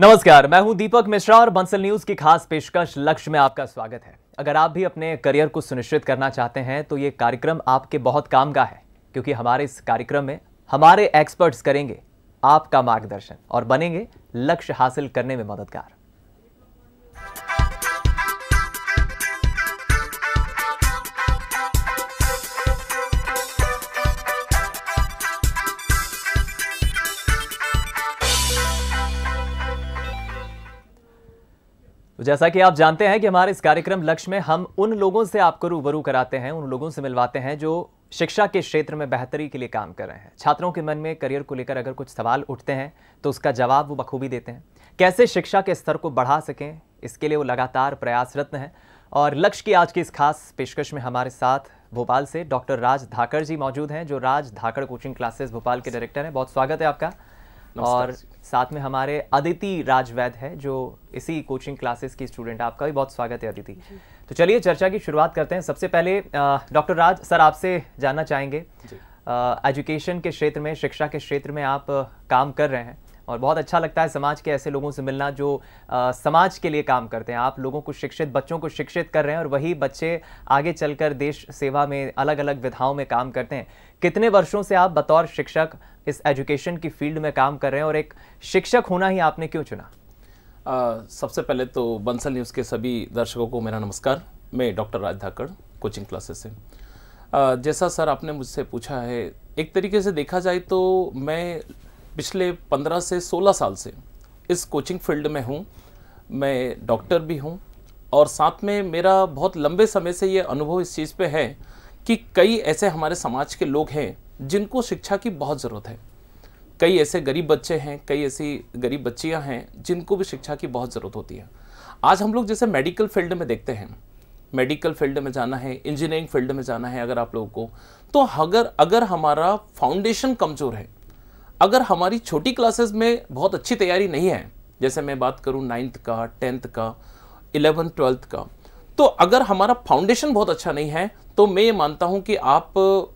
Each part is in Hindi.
नमस्कार, मैं हूं दीपक मिश्रा और बंसल न्यूज की खास पेशकश लक्ष्य में आपका स्वागत है। अगर आप भी अपने करियर को सुनिश्चित करना चाहते हैं तो ये कार्यक्रम आपके बहुत काम का है, क्योंकि हमारे इस कार्यक्रम में हमारे एक्सपर्ट्स करेंगे आपका मार्गदर्शन और बनेंगे लक्ष्य हासिल करने में मददगार। तो जैसा कि आप जानते हैं कि हमारे इस कार्यक्रम लक्ष्य में हम उन लोगों से आपको रूबरू कराते हैं, उन लोगों से मिलवाते हैं जो शिक्षा के क्षेत्र में बेहतरी के लिए काम कर रहे हैं। छात्रों के मन में करियर को लेकर अगर कुछ सवाल उठते हैं तो उसका जवाब वो बखूबी देते हैं। कैसे शिक्षा के स्तर को बढ़ा सकें, इसके लिए वो लगातार प्रयासरत हैं। और लक्ष्य की आज की इस खास पेशकश में हमारे साथ भोपाल से डॉक्टर राज धाकड़ जी मौजूद हैं, जो राज धाकड़ कोचिंग क्लासेस भोपाल के डायरेक्टर हैं। बहुत स्वागत है आपका। और साथ में हमारे अदिति राजवैद है, जो इसी कोचिंग क्लासेस की स्टूडेंट। आपका भी बहुत स्वागत है अदिति। तो चलिए चर्चा की शुरुआत करते हैं। सबसे पहले डॉक्टर राज सर, आपसे जानना चाहेंगे, एजुकेशन के क्षेत्र में, शिक्षा के क्षेत्र में आप काम कर रहे हैं और बहुत अच्छा लगता है समाज के ऐसे लोगों से मिलना जो समाज के लिए काम करते हैं। आप लोगों को शिक्षित, बच्चों को शिक्षित कर रहे हैं और वही बच्चे आगे चलकर देश सेवा में अलग अलग विधाओं में काम करते हैं। कितने वर्षों से आप बतौर शिक्षक इस एजुकेशन की फील्ड में काम कर रहे हैं और एक शिक्षक होना ही आपने क्यों चुना? सबसे पहले तो बंसल न्यूज़ के सभी दर्शकों को मेरा नमस्कार। मैं डॉक्टर राज धाकड़ कोचिंग क्लासेस से। जैसा सर आपने मुझसे पूछा है, एक तरीके से देखा जाए तो मैं पिछले 15 से 16 साल से इस कोचिंग फील्ड में हूँ। मैं डॉक्टर भी हूँ और साथ में मेरा बहुत लंबे समय से ये अनुभव इस चीज़ पे है कि कई ऐसे हमारे समाज के लोग हैं जिनको शिक्षा की बहुत ज़रूरत है। कई ऐसे गरीब बच्चे हैं, कई ऐसी गरीब बच्चियां हैं जिनको भी शिक्षा की बहुत ज़रूरत होती है। आज हम लोग जैसे मेडिकल फील्ड में देखते हैं, मेडिकल फील्ड में जाना है, इंजीनियरिंग फील्ड में जाना है अगर आप लोगों को, तो अगर हमारा फाउंडेशन कमज़ोर है, अगर हमारी छोटी क्लासेस में बहुत अच्छी तैयारी नहीं है, जैसे मैं बात करूं 9th का, 10th का, 11th 12th का, तो अगर हमारा फाउंडेशन बहुत अच्छा नहीं है तो मैं ये मानता हूं कि आप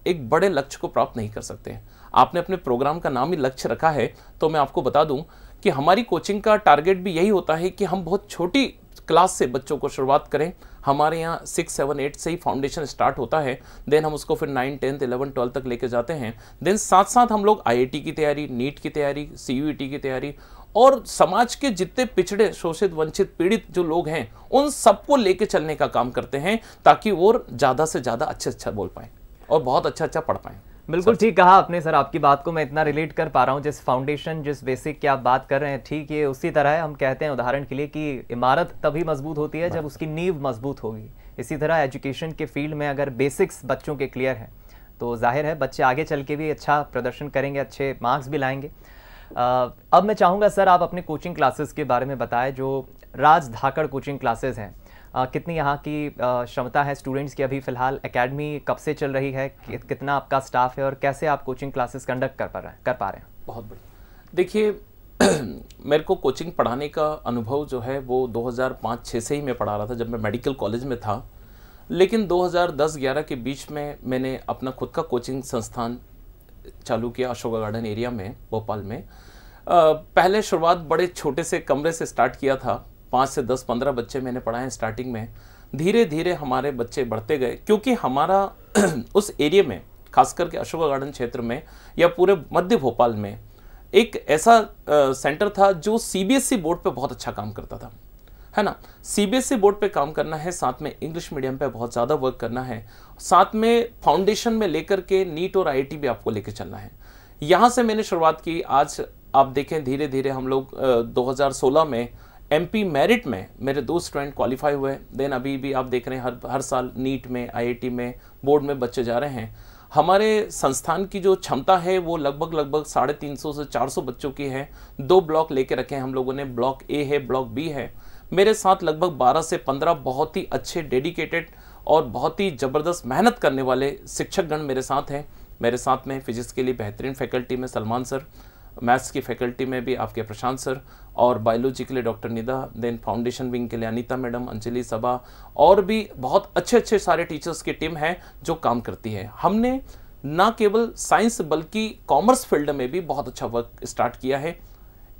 एक बड़े लक्ष्य को प्राप्त नहीं कर सकते। आपने अपने प्रोग्राम का नाम ही लक्ष्य रखा है, तो मैं आपको बता दूं कि हमारी कोचिंग का टारगेट भी यही होता है कि हम बहुत छोटी क्लास से बच्चों को शुरुआत करें। हमारे यहाँ 6, 7, 8 से ही फाउंडेशन स्टार्ट होता है, देन हम उसको फिर 9, 10, 11, 12 तक लेके जाते हैं। देन साथ साथ हम लोग IIT की तैयारी, नीट की तैयारी, CUET की तैयारी और समाज के जितने पिछड़े, शोषित, वंचित, पीड़ित जो लोग हैं उन सबको लेके चलने का काम करते हैं, ताकि वो ज़्यादा से ज़्यादा अच्छा बोल पाएँ और बहुत अच्छा पढ़ पाएँ। बिल्कुल ठीक कहा आपने सर। आपकी बात को मैं इतना रिलेट कर पा रहा हूँ। जिस फाउंडेशन, जिस बेसिक की आप बात कर रहे हैं, ठीक ये उसी तरह है। हम कहते हैं उदाहरण के लिए कि इमारत तभी मजबूत होती है जब उसकी नींव मजबूत होगी। इसी तरह एजुकेशन के फील्ड में अगर बेसिक्स बच्चों के क्लियर हैं तो जाहिर है बच्चे आगे चल के भी अच्छा प्रदर्शन करेंगे, अच्छे मार्क्स भी लाएंगे। अब मैं चाहूँगा सर आप अपने कोचिंग क्लासेस के बारे में बताएं, जो राज धाकड़ कोचिंग क्लासेस हैं। कितनी यहाँ की क्षमता है स्टूडेंट्स की? अभी फिलहाल एकेडमी कब से चल रही है, कितना आपका स्टाफ है और कैसे आप कोचिंग क्लासेस कंडक्ट कर पा रहे हैं? बहुत बढ़िया। देखिए मेरे को कोचिंग पढ़ाने का अनुभव जो है वो 2005-6 से ही मैं पढ़ा रहा था, जब मैं मेडिकल कॉलेज में था। लेकिन 2010-11 के बीच में मैंने अपना खुद का कोचिंग संस्थान चालू किया अशोका गार्डन एरिया में, भोपाल में। पहले शुरुआत बड़े छोटे से कमरे से स्टार्ट किया था। 5 से 10, 15 बच्चे मैंने पढ़ाए स्टार्टिंग में। धीरे धीरे हमारे बच्चे बढ़ते गए, क्योंकि हमारा उस एरिया में, खास करके अशोका गार्डन क्षेत्र में या पूरे मध्य भोपाल में, एक ऐसा सेंटर था जो CBSE बोर्ड पे बहुत अच्छा काम करता था, है ना। CBSE बोर्ड पे काम करना है, साथ में इंग्लिश मीडियम पे बहुत ज़्यादा वर्क करना है, साथ में फाउंडेशन में लेकर के नीट और IIT भी आपको लेकर चलना है। यहाँ से मैंने शुरुआत की। आज आप देखें धीरे धीरे हम लोग 2016 में MP मेरिट में मेरे 2 स्टूडेंट क्वालिफाई हुए। देन अभी भी आप देख रहे हैं हर साल नीट में, IIT में, बोर्ड में बच्चे जा रहे हैं। हमारे संस्थान की जो क्षमता है वो लगभग 350 से 400 बच्चों की है। 2 ब्लॉक लेके रखे हैं हम लोगों ने, ब्लॉक A है, ब्लॉक B है। मेरे साथ लगभग 12 से 15 बहुत ही अच्छे, डेडिकेटेड और बहुत ही ज़बरदस्त मेहनत करने वाले शिक्षकगण मेरे साथ हैं। मेरे साथ में फिजिक्स के लिए बेहतरीन फैकल्टी में सलमान सर, मैथ्स की फैकल्टी में भी आपके प्रशांत सर, और बायोलॉजी के लिए doctor Nida, then foundation wing के लिए अनीता मैडम, अंजलि सबा, और भी बहुत अच्छे सारे टीचर्स की टीम है जो काम करती है। हमने ना केवल साइंस बल्कि कॉमर्स फील्ड में भी बहुत अच्छा वर्क स्टार्ट किया है।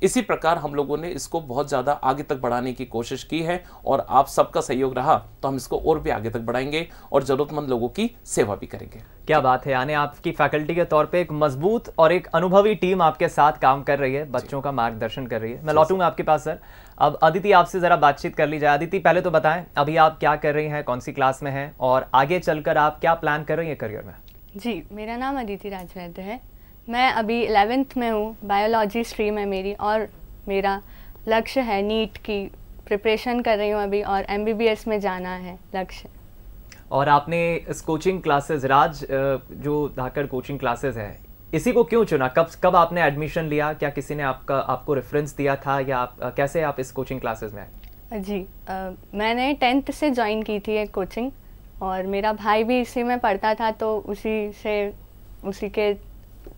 इसी प्रकार हम लोगों ने इसको बहुत ज़्यादा आगे तक बढ़ाने की कोशिश की है और आप सबका सहयोग रहा तो हम इसको और भी आगे तक बढ़ाएंगे और ज़रूरतमंद लोगों की सेवा भी करेंगे। क्या बात है, यानी आपकी फैकल्टी के तौर पे एक मजबूत और एक अनुभवी टीम आपके साथ काम कर रही है, बच्चों का मार्गदर्शन कर रही है। मैं लौटूंगा आपके पास सर। अब अदिति आपसे ज़रा बातचीत कर ली जाए। अदिति, पहले तो बताएं अभी आप क्या कर रही हैं, कौन सी क्लास में हैं और आगे चलकर आप क्या प्लान कर रही हैं करियर में? जी, मेरा नाम अदिति राजवैद्य है। मैं अभी 11th में हूँ, बायोलॉजी स्ट्रीम है मेरी और मेरा लक्ष्य है नीट की प्रिपरेशन कर रही हूँ अभी और MBBS में जाना है लक्ष्य। और आपने इस कोचिंग क्लासेस जो धाकड़ कोचिंग क्लासेस है, इसी को क्यों चुना? कब आपने एडमिशन लिया? क्या किसी ने आपको रेफरेंस दिया था या कैसे आप इस कोचिंग क्लासेस में आए? जी, मैंने 10th से ज्वाइन की थी एक कोचिंग और मेरा भाई भी इसी में पढ़ता था तो उसी के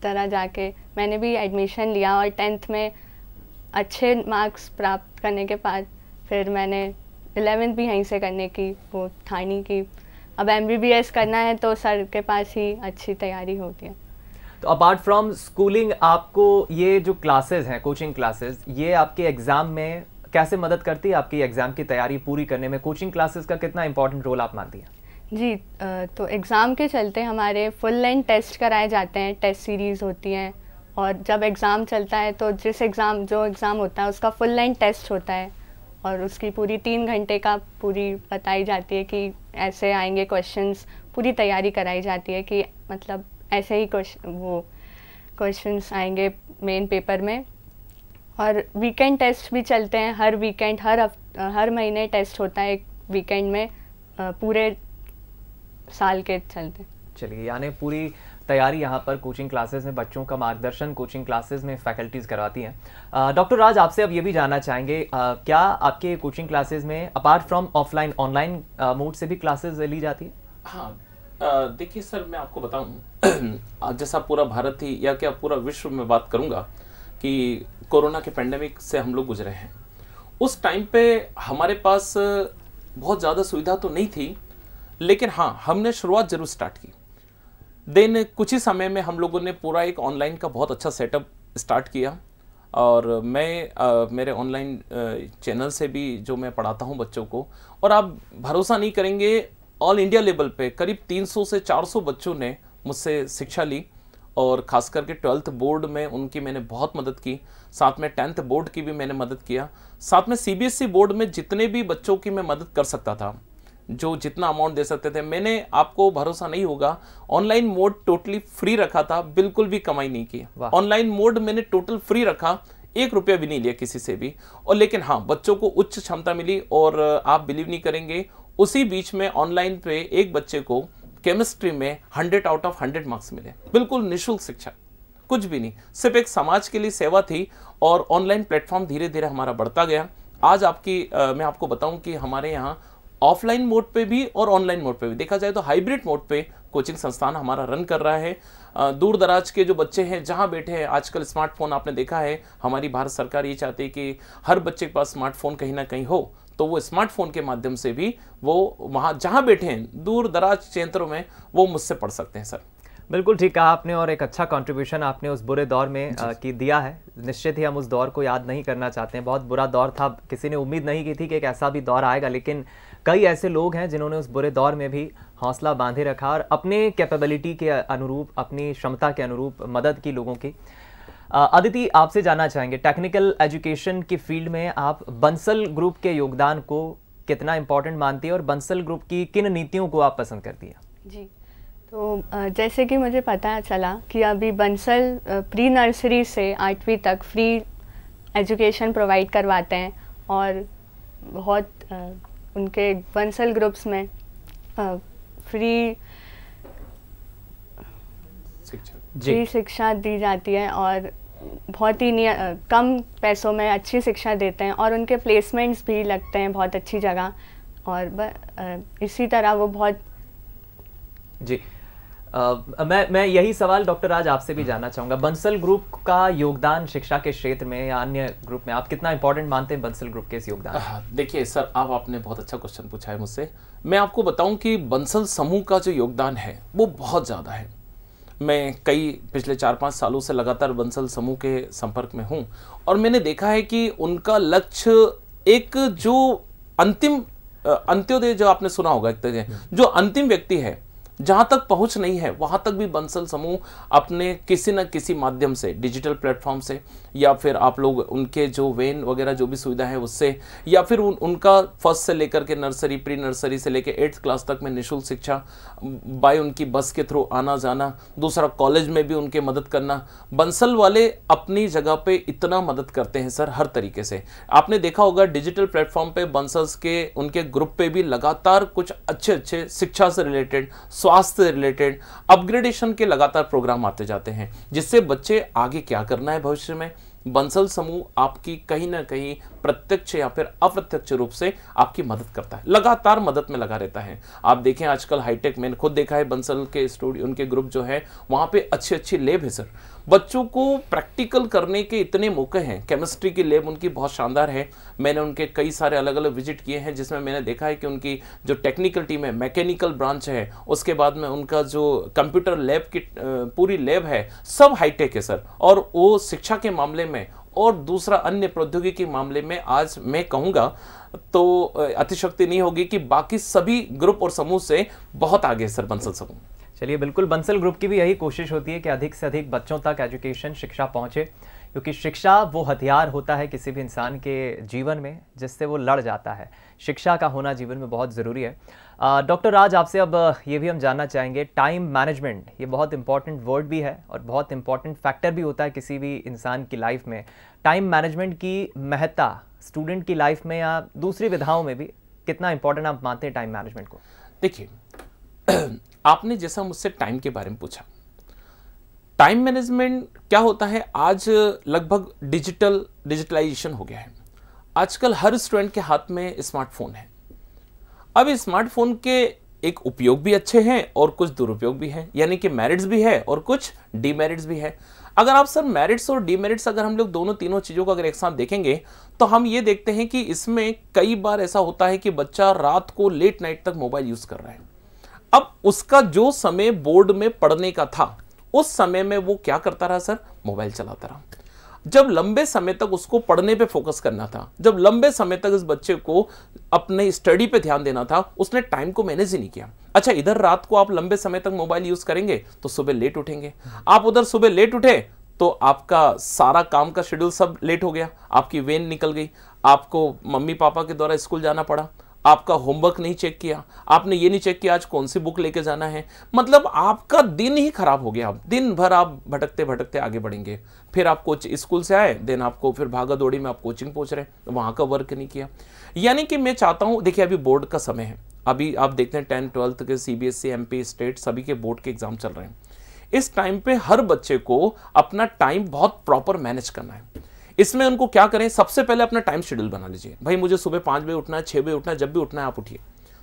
तरह जाके मैंने भी एडमिशन लिया और 10th में अच्छे मार्क्स प्राप्त करने के बाद फिर मैंने 11th भी यहीं से करने की वो ठानी की। अब MBBS करना है तो सर के पास ही अच्छी तैयारी होती है। तो अपार्ट फ्रॉम स्कूलिंग, आपको ये जो क्लासेस हैं, कोचिंग क्लासेस, ये आपके एग्जाम में कैसे मदद करती है? आपकी एग्जाम की तैयारी पूरी करने में कोचिंग क्लासेस का कितना इंपॉर्टेंट रोल आप मानती हैं? जी, तो एग्ज़ाम के चलते हमारे फुल लेंथ टेस्ट कराए जाते हैं, टेस्ट सीरीज़ होती हैं और जब एग्ज़ाम चलता है तो जो एग्ज़ाम होता है उसका फुल लेंथ टेस्ट होता है और उसकी पूरी 3 घंटे का पूरी बताई जाती है कि ऐसे आएंगे क्वेश्चंस, पूरी तैयारी कराई जाती है कि मतलब ऐसे ही क्वेश्चंस आएंगे मेन पेपर में। और वीकेंड टेस्ट भी चलते हैं, हर वीकेंड हर महीने टेस्ट होता है एक वीकेंड में, पूरे साल के चलते। चलिए, यानी पूरी तैयारी यहाँ पर कोचिंग क्लासेस में, बच्चों का मार्गदर्शन कोचिंग क्लासेस में फैकल्टीज करवाती हैं। डॉक्टर राज, आपसे अब ये भी जानना चाहेंगे, क्या आपके कोचिंग क्लासेस में apart from offline online mode से भी क्लासेस ली जाती है? हाँ, देखिए सर, मैं आपको बताऊं जैसा पूरा भारत ही या क्या पूरा विश्व में बात करूंगा कि कोरोना के पेंडेमिक से हम लोग गुजरे हैं। उस टाइम पे हमारे पास बहुत ज़्यादा सुविधा तो नहीं थी, लेकिन हाँ, हमने शुरुआत जरूर स्टार्ट की। देन कुछ ही समय में हम लोगों ने पूरा एक ऑनलाइन का बहुत अच्छा सेटअप स्टार्ट किया और मैं मेरे ऑनलाइन चैनल से भी जो मैं पढ़ाता हूँ बच्चों को, और आप भरोसा नहीं करेंगे, ऑल इंडिया लेवल पे करीब 300 से 400 बच्चों ने मुझसे शिक्षा ली और खास करके 12th बोर्ड में उनकी मैंने बहुत मदद की, साथ में 10th बोर्ड की भी मैंने मदद किया, साथ में CBSE बोर्ड में जितने भी बच्चों की मैं मदद कर सकता था, जो जितना अमाउंट दे सकते थे, मैंने, आपको भरोसा नहीं होगा, ऑनलाइन मोड टोटली फ्री रखा था, बिल्कुल भी कमाई नहीं की। ऑनलाइन मोड मैंने टोटल फ्री रखा, 1 रुपया भी नहीं लिया किसी से भी। और लेकिन हाँ, बच्चों को उच्च क्षमता मिली और आप बिलीव नहीं करेंगे, उसी बीच में ऑनलाइन पे एक बच्चे को केमिस्ट्री में 100 आउट ऑफ 100 मार्क्स मिले, बिल्कुल निःशुल्क शिक्षा, कुछ भी नहीं, सिर्फ एक समाज के लिए सेवा थी। और ऑनलाइन प्लेटफॉर्म धीरे धीरे हमारा बढ़ता गया। आज मैं आपको बताऊं कि हमारे यहाँ ऑफलाइन मोड पे भी और ऑनलाइन मोड पे भी, देखा जाए तो हाइब्रिड मोड पे कोचिंग संस्थान हमारा रन कर रहा है। दूर दराज के जो बच्चे हैं, जहां बैठे हैं, आजकल स्मार्टफोन आपने देखा है, हमारी भारत सरकार ये चाहती है कि हर बच्चे के पास स्मार्टफोन कहीं ना कहीं हो, तो वो स्मार्टफोन के माध्यम से भी वो वहाँ जहाँ बैठे हैं दूर दराज क्षेत्रों में वो मुझसे पढ़ सकते हैं सर। बिल्कुल ठीक कहा आपने, और एक अच्छा कंट्रीब्यूशन आपने उस बुरे दौर में की दिया है। निश्चित ही हम उस दौर को याद नहीं करना चाहते हैं, बहुत बुरा दौर था, किसी ने उम्मीद नहीं की थी कि एक ऐसा भी दौर आएगा, लेकिन कई ऐसे लोग हैं जिन्होंने उस बुरे दौर में भी हौसला बांधे रखा और अपने कैपेबिलिटी के अनुरूप, अपनी क्षमता के अनुरूप मदद की लोगों की। अदिति, आपसे जानना चाहेंगे, टेक्निकल एजुकेशन की फील्ड में आप बंसल ग्रुप के योगदान को कितना इम्पोर्टेंट मानती है और बंसल ग्रुप की किन नीतियों को आप पसंद करती हैं? जी, तो जैसे कि मुझे पता चला कि अभी बंसल प्री नर्सरी से 8वीं तक फ्री एजुकेशन प्रोवाइड करवाते हैं और बहुत उनके बंसल ग्रुप्स में फ्री शिक्षा दी जाती है और बहुत ही कम पैसों में अच्छी शिक्षा देते हैं और उनके प्लेसमेंट्स भी लगते हैं बहुत अच्छी जगह। और इसी तरह वो बहुत जी मैं यही सवाल डॉक्टर राज आपसे भी जानना चाहूँगा, बंसल ग्रुप का योगदान शिक्षा के क्षेत्र में या अन्य ग्रुप में आप कितना इंपॉर्टेंट मानते हैं बंसल ग्रुप के इस योगदान? देखिए सर, आपने बहुत अच्छा क्वेश्चन पूछा है मुझसे। मैं आपको बताऊं कि बंसल समूह का जो योगदान है वो बहुत ज़्यादा है। मैं कई पिछले 4-5 सालों से लगातार बंसल समूह के संपर्क में हूँ और मैंने देखा है कि उनका लक्ष्य एक जो अंतिम अंत्योदय, जो आपने सुना होगा, एक तरह जो अंतिम व्यक्ति है जहां तक पहुंच नहीं है वहां तक भी बंसल समूह अपने किसी न किसी माध्यम से, डिजिटल प्लेटफॉर्म से, या फिर आप लोग उनके जो वेन वगैरह जो भी सुविधा है उससे, या फिर उनका फर्स्ट से लेकर के नर्सरी, प्री नर्सरी से लेकर 8th क्लास तक में निःशुल्क शिक्षा, बाय उनकी बस के थ्रू आना जाना, दूसरा कॉलेज में भी उनके मदद करना। बंसल वाले अपनी जगह पे इतना मदद करते हैं सर, हर तरीके से। आपने देखा होगा डिजिटल प्लेटफॉर्म पे बंसल्स के उनके ग्रुप पे भी लगातार कुछ अच्छे अच्छे शिक्षा से रिलेटेड, स्वास्थ्य से रिलेटेड, अपग्रेडेशन के लगातार प्रोग्राम आते जाते हैं, जिससे बच्चे आगे क्या करना है भविष्य में, बंसल समूह आपकी कहीं ना कहीं प्रत्यक्ष या फिर अप्रत्यक्ष रूप से आपकी मदद करता है, लगातार मदद में लगा रहता है। आप देखें आजकल हाईटेक, मैंने खुद देखा है बंसल के स्टूडियो, उनके ग्रुप जो है वहां पे अच्छी अच्छी लैब है सर, बच्चों को प्रैक्टिकल करने के इतने मौके हैं। केमिस्ट्री की लैब उनकी बहुत शानदार है, मैंने उनके कई सारे अलग अलग विजिट किए हैं, जिसमें मैंने देखा है कि उनकी जो टेक्निकल टीम है, मैकेनिकल ब्रांच है, उसके बाद में उनका जो कंप्यूटर लैब की पूरी लैब है, सब हाईटेक है सर। और वो शिक्षा के मामले में और दूसरा अन्य प्रौद्योगिकी के मामले में आज मैं कहूँगा तो अतिशक्ति नहीं होगी कि बाकी सभी ग्रुप और समूह से बहुत आगे है सर बंसल समूह। चलिए, बिल्कुल बंसल ग्रुप की भी यही कोशिश होती है कि अधिक से अधिक बच्चों तक एजुकेशन, शिक्षा पहुंचे, क्योंकि शिक्षा वो हथियार होता है किसी भी इंसान के जीवन में जिससे वो लड़ जाता है। शिक्षा का होना जीवन में बहुत ज़रूरी है। डॉक्टर राज, आपसे अब ये भी हम जानना चाहेंगे, टाइम मैनेजमेंट ये बहुत इंपॉर्टेंट वर्ड भी है और बहुत इंपॉर्टेंट फैक्टर भी होता है किसी भी इंसान की लाइफ में। टाइम मैनेजमेंट की महत्ता स्टूडेंट की लाइफ में या दूसरी विधाओं में भी कितना इंपॉर्टेंट आप मानते हैं टाइम मैनेजमेंट को? देखिए, आपने जैसा मुझसे टाइम के बारे में पूछा, टाइम मैनेजमेंट क्या होता है, आज लगभग डिजिटलाइजेशन हो गया है। आजकल हर स्टूडेंट के हाथ में स्मार्टफोन है। अब इस स्मार्टफोन के एक उपयोग भी अच्छे हैं और कुछ दुरुपयोग भी हैं, यानी कि मेरिट्स भी है और कुछ डीमेरिट्स भी है। अगर आप सर मेरिट्स और डीमेरिट्स अगर हम लोग दोनों तीनों चीज़ों को अगर एक साथ देखेंगे तो हम ये देखते हैं कि इसमें कई बार ऐसा होता है कि बच्चा रात को लेट नाइट तक मोबाइल यूज़ कर रहा है। अब उसका जो समय बोर्ड में पढ़ने का था उस समय में वो क्या करता रहा सर, मोबाइल चलाता रहा। जब लंबे समय तक उसको पढ़ने पे फोकस करना था, जब लंबे समय तक इस बच्चे को अपने स्टडी पे ध्यान देना था, उसने टाइम को मैनेज ही नहीं किया। अच्छा, इधर रात को आप लंबे समय तक मोबाइल यूज करेंगे तो सुबह लेट उठेंगे, आप उधर सुबह लेट उठे तो आपका सारा काम का शेड्यूल सब लेट हो गया, आपकी वेन निकल गई, आपको मम्मी पापा के द्वारा स्कूल जाना पड़ा, आपका होमवर्क नहीं चेक किया, आपने ये नहीं चेक किया आज कौन सी बुक लेके जाना है, मतलब आपका दिन ही खराब हो गया। दिन भर आप भटकते भटकते आगे बढ़ेंगे, फिर आप स्कूल से आए, देन आपको फिर भागा दौड़ी में आप कोचिंग पहुंच रहे, वहां का वर्क नहीं किया। यानी कि मैं चाहता हूं, देखिए अभी बोर्ड का समय है, अभी आप देखते हैं 10th 12th के CBSE MP स्टेट सभी के बोर्ड के एग्जाम चल रहे हैं। इस टाइम पे हर बच्चे को अपना टाइम बहुत प्रॉपर मैनेज करना है। इसमें उनको क्या करें, सबसे पहले अपना टाइम शेड्यूल बना लीजिए। भाई मुझे सुबह 5 बजे उठना है, 6 बजे उठना है, जब भी उठना है आप उठिए।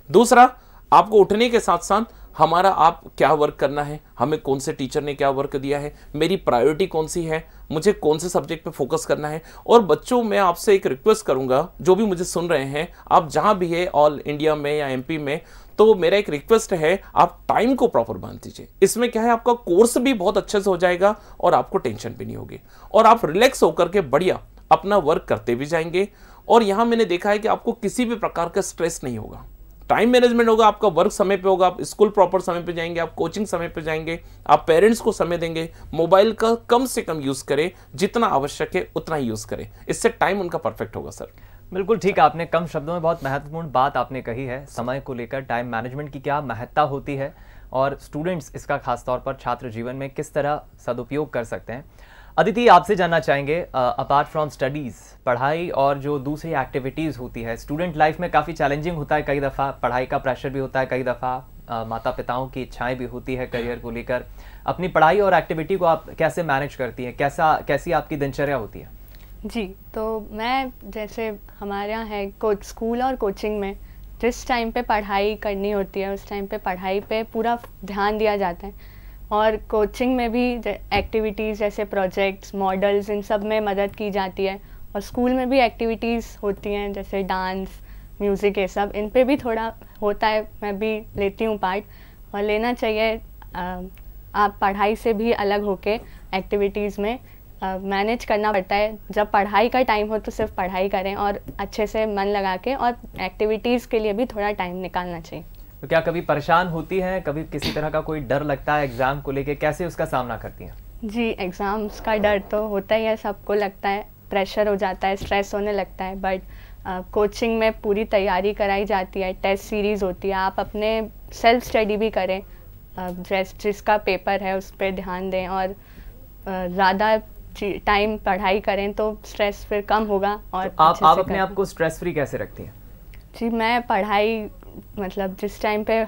दूसरा, आपको उठने के साथ साथ हमारा आप क्या वर्क करना है, हमें कौन से टीचर ने क्या वर्क दिया है, मेरी प्रायोरिटी कौन सी है, मुझे कौन से सब्जेक्ट पे फोकस करना है। और बच्चों, मैं आपसे एक रिक्वेस्ट करूंगा, जो भी मुझे सुन रहे हैं, आप जहां भी है ऑल इंडिया में या MP में, तो मेरा एक रिक्वेस्ट है, आप टाइम को प्रॉपर बांध दीजिए। इसमें क्या है, आपका कोर्स भी बहुत अच्छे से हो जाएगा और आपको टेंशन भी नहीं होगी और आप रिलैक्स होकर के बढ़िया अपना वर्क करते भी जाएंगे। और यहां मैंने देखा है कि आपको किसी भी प्रकार का स्ट्रेस नहीं होगा, टाइम मैनेजमेंट होगा, आपका वर्क समय पे होगा, आप स्कूल प्रॉपर समय पे जाएंगे, आप कोचिंग समय पे जाएंगे, आप पेरेंट्स को समय देंगे, मोबाइल का कम से कम यूज करें, जितना आवश्यक है उतना ही यूज करें, इससे टाइम उनका परफेक्ट होगा सर। बिल्कुल ठीक, आपने कम शब्दों में बहुत महत्वपूर्ण बात आपने कही है, समय को लेकर टाइम मैनेजमेंट की क्या महत्ता होती है और स्टूडेंट्स इसका खासतौर पर छात्र जीवन में किस तरह सदुपयोग कर सकते हैं। अदिति, आपसे जानना चाहेंगे, अपार्ट फ्रॉम स्टडीज़, पढ़ाई और जो दूसरी एक्टिविटीज़ होती है, स्टूडेंट लाइफ में काफ़ी चैलेंजिंग होता है, कई दफ़ा पढ़ाई का प्रेशर भी होता है, कई दफ़ा माता पिताओं की इच्छाएं भी होती है करियर को लेकर। अपनी पढ़ाई और एक्टिविटी को आप कैसे मैनेज करती हैं, कैसी आपकी दिनचर्या होती है? जी, तो मैं जैसे हमारे यहाँ है स्कूल और कोचिंग में जिस टाइम पे पढ़ाई करनी होती है उस टाइम पे पढ़ाई पे पूरा ध्यान दिया जाता है, और कोचिंग में भी एक्टिविटीज़ जैसे प्रोजेक्ट्स, मॉडल्स, इन सब में मदद की जाती है, और स्कूल में भी एक्टिविटीज़ होती हैं जैसे डांस, म्यूज़िक, ये सब, इन पे भी थोड़ा होता है, मैं भी लेती हूँ पार्ट और लेना चाहिए। आप पढ़ाई से भी अलग होके एक्टिविटीज़ में मैनेज करना पड़ता है। जब पढ़ाई का टाइम हो तो सिर्फ पढ़ाई करें और अच्छे से मन लगा के, और एक्टिविटीज़ के लिए भी थोड़ा टाइम निकालना चाहिए। तो क्या कभी परेशान होती हैं, कभी किसी तरह का कोई डर लगता है एग्ज़ाम को लेके, कैसे उसका सामना करती हैं? जी, एग्ज़ाम्स का डर तो होता ही है, सबको लगता है, प्रेशर हो जाता है, स्ट्रेस होने लगता है, बट कोचिंग में पूरी तैयारी कराई जाती है, टेस्ट सीरीज़ होती है, आप अपने सेल्फ स्टडी भी करें, जिसका पेपर है उस पर ध्यान दें और ज़्यादा टाइम पढ़ाई करें तो स्ट्रेस फिर कम होगा। और तो आप अपने आप को स्ट्रेस फ्री कैसे रखती हैं? जी, मैं पढ़ाई मतलब जिस टाइम पे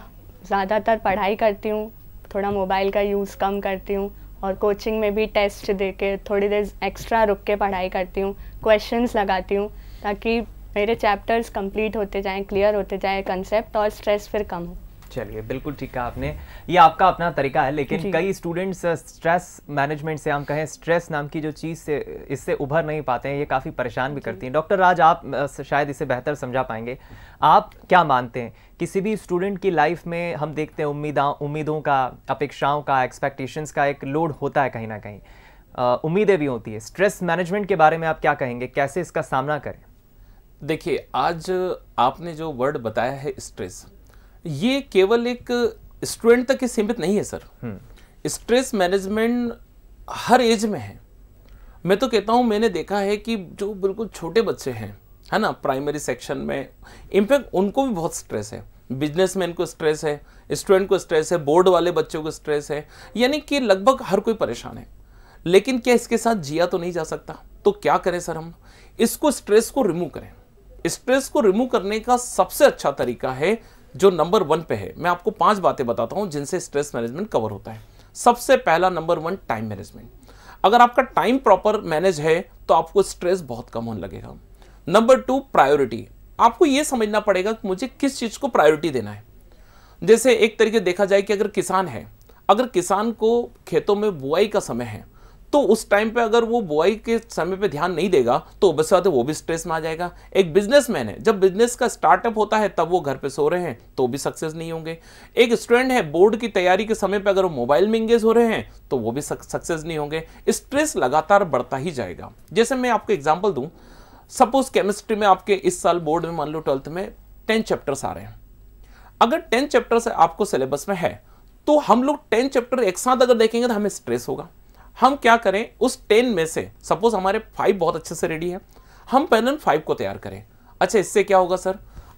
ज़्यादातर पढ़ाई करती हूँ, थोड़ा मोबाइल का यूज़ कम करती हूँ, और कोचिंग में भी टेस्ट दे के थोड़ी देर एक्स्ट्रा रुक के पढ़ाई करती हूँ, क्वेश्चंस लगाती हूँ, ताकि मेरे चैप्टर्स कंप्लीट होते जाएं, क्लियर होते जाए कंसेप्ट, और स्ट्रेस फिर कम हो। चलिए, बिल्कुल ठीक कहा आपने, ये आपका अपना तरीका है, लेकिन कई स्टूडेंट्स स्ट्रेस मैनेजमेंट से, हम कहें स्ट्रेस नाम की जो चीज़ से, इससे उभर नहीं पाते हैं, ये काफ़ी परेशान भी करती हैं। डॉक्टर राज, आप शायद इसे बेहतर समझा पाएंगे, आप क्या मानते हैं किसी भी स्टूडेंट की लाइफ में हम देखते हैं उम्मीदों का, अपेक्षाओं का, एक्सपेक्टेशंस का एक लोड होता है, कहीं ना कहीं उम्मीदें भी होती है। स्ट्रेस मैनेजमेंट के बारे में आप क्या कहेंगे, कैसे इसका सामना करें? देखिए, आज आपने जो वर्ड बताया है स्ट्रेस, ये केवल एक स्टूडेंट तक ही सीमित नहीं है सर। स्ट्रेस मैनेजमेंट हर एज में है। मैं तो कहता हूं, मैंने देखा है कि जो बिल्कुल छोटे बच्चे हैं, है ना, प्राइमरी सेक्शन में, इनफैक्ट उनको भी बहुत स्ट्रेस है। बिजनेसमैन को स्ट्रेस है, स्टूडेंट को स्ट्रेस है, बोर्ड वाले बच्चों को स्ट्रेस है, यानी कि लगभग हर कोई परेशान है। लेकिन क्या इसके साथ जिया तो नहीं जा सकता? तो क्या करें सर हम? इसको, स्ट्रेस को रिमूव करें। स्ट्रेस को रिमूव करने का सबसे अच्छा तरीका है जो नंबर 1 पे है। मैं आपको 5 बातें बताता हूं जिनसे स्ट्रेस मैनेजमेंट कवर होता है। सबसे पहला, नंबर 1, टाइम मैनेजमेंट। अगर आपका टाइम प्रॉपर मैनेज है तो आपको स्ट्रेस बहुत कम होने लगेगा। Number 2, priority. आपको यह समझना पड़ेगा कि मुझे किस चीज को प्रायोरिटी देना है। जैसे एक तरीके देखा जाए कि अगर किसान है, अगर किसान को खेतों में बुआई का समय है, तो उस टाइम पे अगर वो बुआई के समय पे ध्यान नहीं देगा तो बस बात है, वो भी स्ट्रेस में आ जाएगा। एक बिजनेसमैन है, जब बिजनेस का स्टार्टअप होता है तब वो घर पे सो रहे हैं तो भी सक्सेस नहीं होंगे। एक स्टूडेंट है, बोर्ड की तैयारी के समय पे अगर वो मोबाइल में इंगेज हो रहे हैं तो वो भी सक्सेस नहीं होंगे। स्ट्रेस लगातार बढ़ता ही जाएगा। जैसे मैं आपको एग्जाम्पल दूं, सपोज केमिस्ट्री में आपके इस साल बोर्ड में मान लो 12th में 10 चैप्टर्स आ रहे हैं। अगर 10 चैप्टर्स आपको सिलेबस में है तो हम लोग 10 चैप्टर एक साथ अगर देखेंगे तो हमें स्ट्रेस होगा। हम क्या करें, उस 10 में से सपोज हमारे 5 बहुत अच्छे से रेडी है, हम पहले 5 को तैयार करें। अच्छा, इससे क्या होगा सर,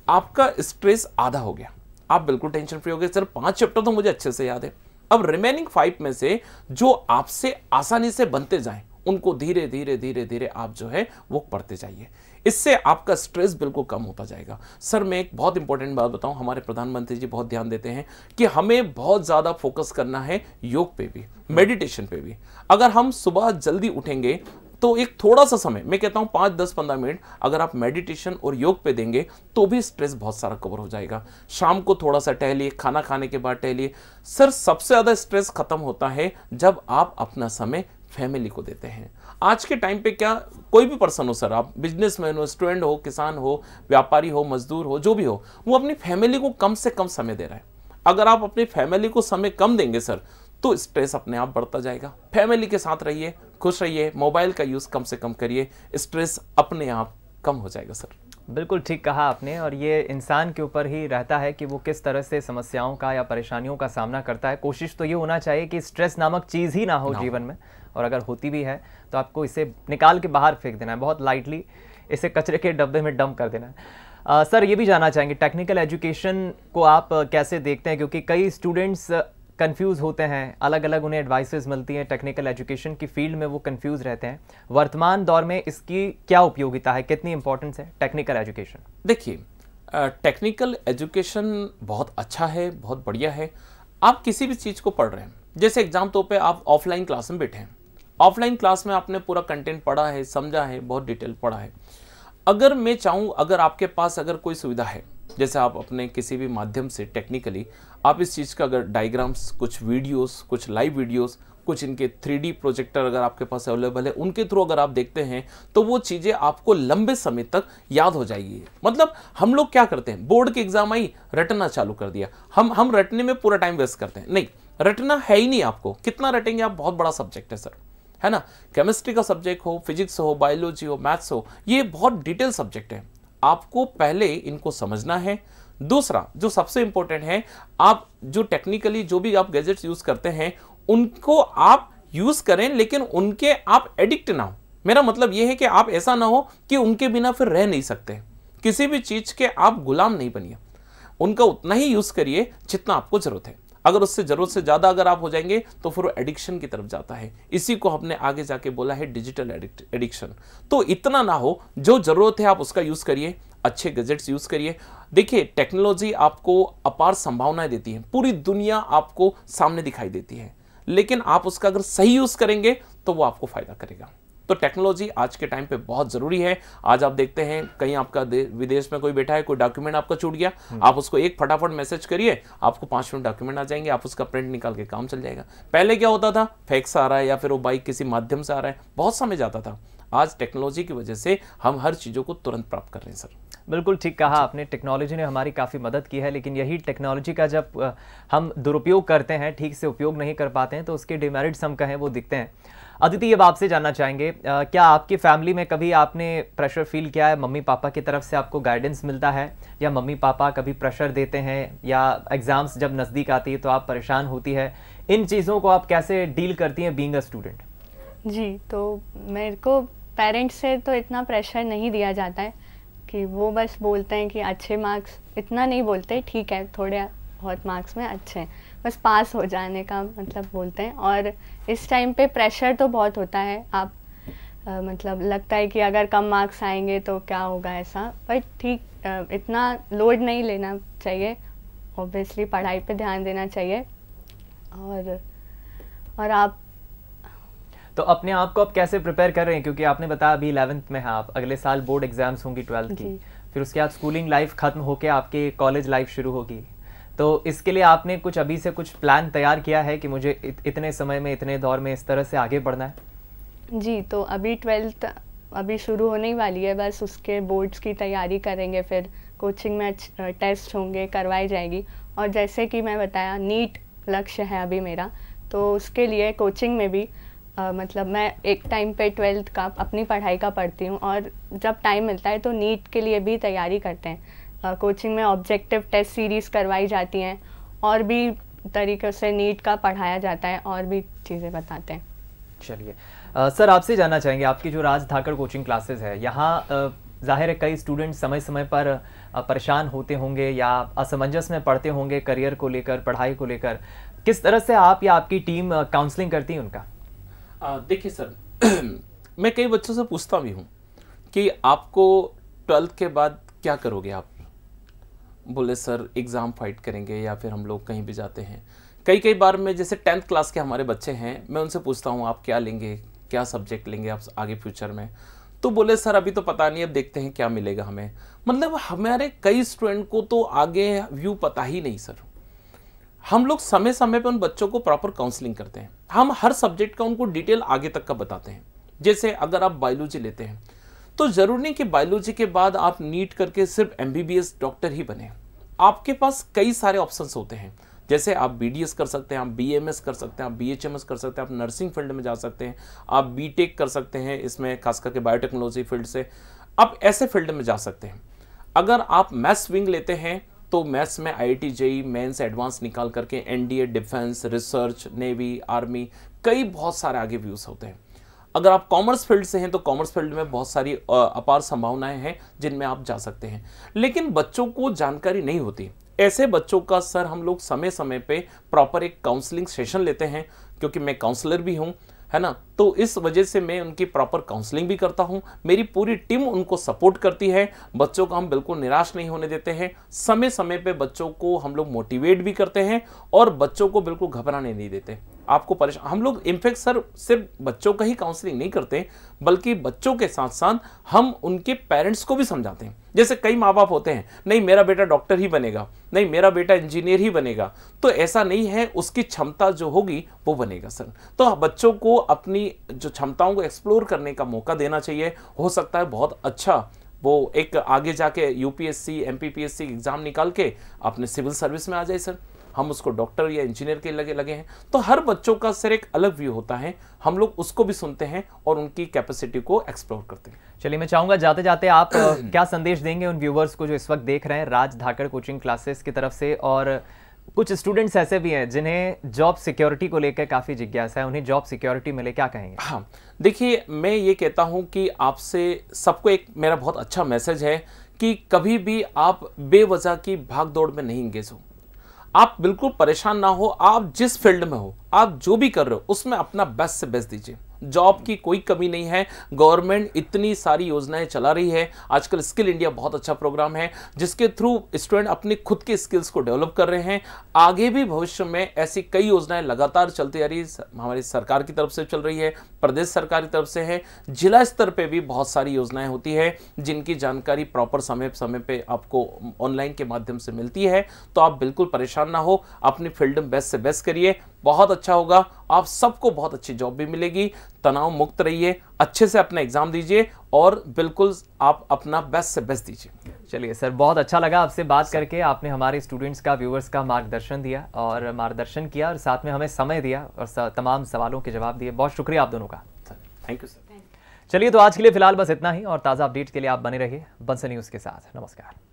आपका स्ट्रेस आधा हो गया, आप बिल्कुल टेंशन फ्री हो गए। सर 5 चैप्टर तो मुझे अच्छे से याद है, अब रिमेनिंग 5 में से जो आपसे आसानी से बनते जाएं उनको धीरे धीरे धीरे धीरे आप जो है वो पढ़ते जाइए। इससे आपका स्ट्रेस बिल्कुल कम होता जाएगा। सर मैं एक बहुत इंपॉर्टेंट बात बताऊं, हमारे प्रधानमंत्री जी बहुत ध्यान देते हैं कि हमें बहुत ज़्यादा फोकस करना है योग पे भी, मेडिटेशन पे भी। अगर हम सुबह जल्दी उठेंगे तो एक थोड़ा सा समय, मैं कहता हूं 5, 10, 15 मिनट अगर आप मेडिटेशन और योग पे देंगे तो भी स्ट्रेस बहुत सारा कवर हो जाएगा। शाम को थोड़ा सा टहलिए, खाना खाने के बाद टहलिए। सर सबसे ज़्यादा स्ट्रेस खत्म होता है जब आप अपना समय फैमिली को देते हैं। आज के टाइम पे क्या, कोई भी पर्सन हो सर, आप बिजनेसमैन हो, स्टूडेंट हो, किसान हो, व्यापारी हो, मजदूर हो, जो भी हो, वो अपनी फैमिली को कम से कम समय दे रहा है। अगर आप अपनी फैमिली को समय कम देंगे सर तो स्ट्रेस अपने आप बढ़ता जाएगा। फैमिली के साथ रहिए, खुश रहिए, मोबाइल का यूज़ कम से कम करिए, स्ट्रेस अपने आप कम हो जाएगा सर। बिल्कुल ठीक कहा आपने, और ये इंसान के ऊपर ही रहता है कि वो किस तरह से समस्याओं का या परेशानियों का सामना करता है। कोशिश तो ये होना चाहिए कि स्ट्रेस नामक चीज़ ही ना हो जीवन में, और अगर होती भी है तो आपको इसे निकाल के बाहर फेंक देना है, बहुत लाइटली इसे कचरे के डब्बे में डंप कर देना है। सर ये भी जानना चाहेंगे, टेक्निकल एजुकेशन को आप कैसे देखते हैं, क्योंकि कई स्टूडेंट्स कंफ्यूज होते हैं, अलग अलग उन्हें एडवाइसेस मिलती हैं टेक्निकल एजुकेशन की फील्ड में, वो कंफ्यूज रहते हैं। वर्तमान दौर में इसकी क्या उपयोगिता है, कितनी इंपॉर्टेंस है टेक्निकल एजुकेशन? देखिए, टेक्निकल एजुकेशन बहुत अच्छा है, बहुत बढ़िया है। आप किसी भी चीज़ को पढ़ रहे हैं, जैसे एग्जाम तौर पे आप ऑफलाइन क्लास में बैठे हैं, ऑफलाइन क्लास में आपने पूरा कंटेंट पढ़ा है, समझा है, बहुत डिटेल पढ़ा है। अगर मैं चाहूँ, अगर आपके पास अगर कोई सुविधा है, जैसे आप अपने किसी भी माध्यम से टेक्निकली आप इस चीज़ का अगर डायग्राम्स, कुछ वीडियोस, कुछ लाइव वीडियोस, कुछ इनके 3D प्रोजेक्टर अगर आपके पास अवेलेबल है, उनके थ्रू अगर आप देखते हैं तो वो चीज़ें आपको लंबे समय तक याद हो जाएगी। मतलब हम लोग क्या करते हैं, बोर्ड के एग्जाम आई, रटना चालू कर दिया, हम रटने में पूरा टाइम वेस्ट करते हैं। नहीं, रटना है ही नहीं आपको, कितना रटेंगे आप, बहुत बड़ा सब्जेक्ट है सर, है ना। केमिस्ट्री का सब्जेक्ट हो, फिजिक्स हो, बायोलॉजी हो, मैथ्स हो, ये बहुत डिटेल सब्जेक्ट है, आपको पहले इनको समझना है। दूसरा जो सबसे इंपॉर्टेंट है, आप जो टेक्निकली जो भी आप गैजेट्स यूज करते हैं उनको आप यूज करें, लेकिन उनके आप एडिक्ट ना हो। मेरा मतलब यह है कि आप ऐसा ना हो कि उनके बिना फिर रह नहीं सकते, किसी भी चीज के आप गुलाम नहीं बनिए, उनका उतना ही यूज करिए जितना आपको जरूरत है। अगर उससे जरूरत से ज्यादा अगर आप हो जाएंगे तो फिर वो एडिक्शन की तरफ जाता है। इसी को हमने आगे जाके बोला है डिजिटल एडिक्शन। तो इतना ना हो, जो जरूरत है आप उसका यूज करिए, अच्छे गैजेट्स यूज करिए। देखिए टेक्नोलॉजी आपको अपार संभावनाएं देती है, पूरी दुनिया आपको सामने दिखाई देती है, लेकिन आप उसका अगर सही यूज करेंगे तो वो आपको फायदा करेगा। तो टेक्नोलॉजी आज के टाइम पे बहुत जरूरी है। आज आप देखते हैं कहीं आपका विदेश में कोई बैठा है, कोई डॉक्यूमेंट आपका छूट गया, आप उसको एक फटाफट मैसेज करिए, आपको 5 मिनट डॉक्यूमेंट आ जाएंगे, आप उसका प्रिंट निकाल के काम चल जाएगा। पहले क्या होता था, फैक्स आ रहा है या फिर वो बाइक किसी माध्यम से आ रहा है, बहुत समय जाता था। आज टेक्नोलॉजी की वजह से हम हर चीज़ों को तुरंत प्राप्त कर रहे हैं सर। बिल्कुल ठीक कहा आपने, टेक्नोलॉजी ने हमारी काफ़ी मदद की है, लेकिन यही टेक्नोलॉजी का जब हम दुरुपयोग करते हैं, ठीक से उपयोग नहीं कर पाते हैं, तो उसके डिमेरिट्स हम कहें वो दिखते हैं। अदिति, अब आपसे जानना चाहेंगे, क्या आपकी फैमिली में कभी आपने प्रेशर फील किया है, मम्मी पापा की तरफ से आपको गाइडेंस मिलता है, या मम्मी पापा कभी प्रेशर देते हैं, या एग्ज़ाम्स जब नज़दीक आती है तो आप परेशान होती है, इन चीज़ों को आप कैसे डील करती हैं बीइंग अ स्टूडेंट? जी, तो मेरे को पेरेंट्स से तो इतना प्रेशर नहीं दिया जाता है कि वो बस बोलते हैं कि अच्छे मार्क्स, इतना नहीं बोलते, ठीक है थोड़े बहुत मार्क्स में अच्छे हैं, बस पास हो जाने का मतलब बोलते हैं। और इस टाइम पे प्रेशर तो बहुत होता है, आप मतलब लगता है कि अगर कम मार्क्स आएंगे तो क्या होगा ऐसा, पर ठीक इतना लोड नहीं लेना चाहिए, ऑब्वियसली पढ़ाई पे ध्यान देना चाहिए। और आप तो अपने आप को आप कैसे प्रिपेयर कर रहे हैं, क्योंकि आपने बताया अभी 11th में हैं आप, अगले साल बोर्ड एग्जाम्स होंगी 12th की, फिर उसके बाद स्कूलिंग लाइफ खत्म होके आपके कॉलेज लाइफ शुरू होगी, तो इसके लिए आपने कुछ अभी से कुछ प्लान तैयार किया है कि मुझे इतने समय में, इतने दौर में इस तरह से आगे बढ़ना है? जी, तो अभी 12th अभी शुरू होने ही वाली है, बस उसके बोर्ड्स की तैयारी करेंगे, फिर कोचिंग में टेस्ट होंगे, करवाई जाएगी। और जैसे कि मैं बताया, नीट लक्ष्य है अभी मेरा, तो उसके लिए कोचिंग में भी मतलब मैं एक टाइम पे 12th का अपनी पढ़ाई का पढ़ती हूँ, और जब टाइम मिलता है तो नीट के लिए भी तैयारी करते हैं। कोचिंग में ऑब्जेक्टिव टेस्ट सीरीज़ करवाई जाती हैं, और भी तरीक़े से नीट का पढ़ाया जाता है, और भी चीज़ें बताते हैं। चलिए सर, आपसे जानना चाहेंगे, आपकी जो राज धाकड़ कोचिंग क्लासेस है, यहाँ जाहिर है कई स्टूडेंट समय समय पर परेशान होते होंगे या असमंजस में पढ़ते होंगे करियर को लेकर, पढ़ाई को लेकर, किस तरह से आप या आपकी टीम काउंसलिंग करती है उनका? देखिए सर, मैं कई बच्चों से पूछता भी हूँ कि आपको 12th के बाद क्या करोगे आप? बोले सर एग्ज़ाम फाइट करेंगे या फिर हम लोग कहीं भी जाते हैं। कई बार मैं, जैसे 10th क्लास के हमारे बच्चे हैं, मैं उनसे पूछता हूँ आप क्या लेंगे, क्या सब्जेक्ट लेंगे आप आगे फ्यूचर में? तो बोले सर अभी तो पता नहीं, अब देखते हैं क्या मिलेगा हमें। मतलब हमारे कई स्टूडेंट को तो आगे व्यू पता ही नहीं सर। हम लोग समय समय पर उन बच्चों को प्रॉपर काउंसलिंग करते हैं, हम हर सब्जेक्ट का उनको डिटेल आगे तक का बताते हैं। जैसे अगर आप बायोलॉजी लेते हैं तो जरूरी नहीं कि बायोलॉजी के बाद आप नीट करके सिर्फ MBBS डॉक्टर ही बने, आपके पास कई सारे ऑप्शंस होते हैं। जैसे आप BDS कर सकते हैं, आप BMS कर सकते हैं, आप BHMS कर सकते हैं, आप नर्सिंग फील्ड में जा सकते हैं, आप BTech कर सकते हैं, इसमें खास करके बायोटेक्नोलॉजी फील्ड से आप ऐसे फील्ड में जा सकते हैं। अगर आप मैथ्स विंग लेते हैं तो मैथ्स में IIT JEE मेंस एडवांस निकाल करके NDA, defence, research, navy, army, कई बहुत सारे आगे व्यूज होते हैं। अगर आप कॉमर्स फील्ड से हैं तो कॉमर्स फील्ड में बहुत सारी अपार संभावनाएं हैं जिनमें आप जा सकते हैं, लेकिन बच्चों को जानकारी नहीं होती। ऐसे बच्चों का सर हम लोग समय समय पे प्रॉपर एक काउंसलिंग सेशन लेते हैं, क्योंकि मैं काउंसलर भी हूं, है ना, तो इस वजह से मैं उनकी प्रॉपर काउंसलिंग भी करता हूं। मेरी पूरी टीम उनको सपोर्ट करती है, बच्चों को हम बिल्कुल निराश नहीं होने देते हैं। समय समय पे बच्चों को हम लोग मोटिवेट भी करते हैं और बच्चों को बिल्कुल घबराने नहीं देते। आपको परेशान, हम लोग इनफैक्ट सर सिर्फ बच्चों का ही काउंसलिंग नहीं करते, बल्कि बच्चों के साथ साथ हम उनके पेरेंट्स को भी समझाते हैं। जैसे कई माँ बाप होते हैं, नहीं मेरा बेटा डॉक्टर ही बनेगा, नहीं मेरा बेटा इंजीनियर ही बनेगा, तो ऐसा नहीं है, उसकी क्षमता जो होगी वो बनेगा सर। तो बच्चों को अपनी जो क्षमताओं को एक्सप्लोर करने का मौका देना चाहिए। हो सकता है बहुत अच्छा वो एक आगे जाके UPSC MPPSC एग्जाम निकाल के अपने सिविल सर्विस में आ जाए सर। हम उसको डॉक्टर या इंजीनियर के लगे हैं। तो हर बच्चों का सर एक अलग व्यू होता है, हम लोग उसको भी सुनते हैं और उनकी कैपेसिटी को एक्सप्लोर करते हैं। चलिए, मैं चाहूंगा जाते जाते आप क्या संदेश देंगे उन व्यूवर्स को जो इस वक्त देख रहे हैं राज धाकड़ कोचिंग क्लासेस की तरफ से, और कुछ स्टूडेंट्स ऐसे भी हैं जिन्हें जॉब सिक्योरिटी को लेकर काफ़ी जिज्ञासा है, उन्हें जॉब सिक्योरिटी मिले, क्या कहेंगे? हाँ, देखिए, मैं ये कहता हूँ कि आपसे सबको एक मेरा बहुत अच्छा मैसेज है कि कभी भी आप बेवजह की भाग दौड़ में नहीं इंगेज हो। आप बिल्कुल परेशान ना हो, आप जिस फील्ड में हो, आप जो भी कर रहे हो उसमें अपना बेस्ट से बेस्ट दीजिए। जॉब की कोई कमी नहीं है, गवर्नमेंट इतनी सारी योजनाएं चला रही है। आजकल स्किल इंडिया बहुत अच्छा प्रोग्राम है जिसके थ्रू स्टूडेंट अपनी खुद के स्किल्स को डेवलप कर रहे हैं। आगे भी भविष्य में ऐसी कई योजनाएं लगातार चलती आ रही है, हमारी सरकार की तरफ से चल रही है, प्रदेश सरकार की तरफ से है, जिला स्तर पे भी बहुत सारी योजनाएं होती है जिनकी जानकारी प्रॉपर समय समय पे आपको ऑनलाइन के माध्यम से मिलती है। तो आप बिल्कुल परेशान ना हो, अपनी फील्ड में बेस्ट से बेस्ट करिए, बहुत अच्छा होगा, आप सबको बहुत अच्छी जॉब भी मिलेगी। तनाव मुक्त रहिए, अच्छे से अपना एग्जाम दीजिए और बिल्कुल आप अपना बेस्ट से बेस्ट दीजिए। चलिए सर, बहुत अच्छा लगा आपसे बात करके। आपने हमारे स्टूडेंट्स का, व्यूअर्स का मार्गदर्शन दिया और मार्गदर्शन किया और साथ में हमें समय दिया और तमाम सवालों के जवाब दिए। बहुत शुक्रिया आप दोनों का। Thank you sir. चलिए, तो आज के लिए फिलहाल बस इतना ही और ताज़ा अपडेट के लिए आप बने रहिए बंसल न्यूज़ के साथ। नमस्कार।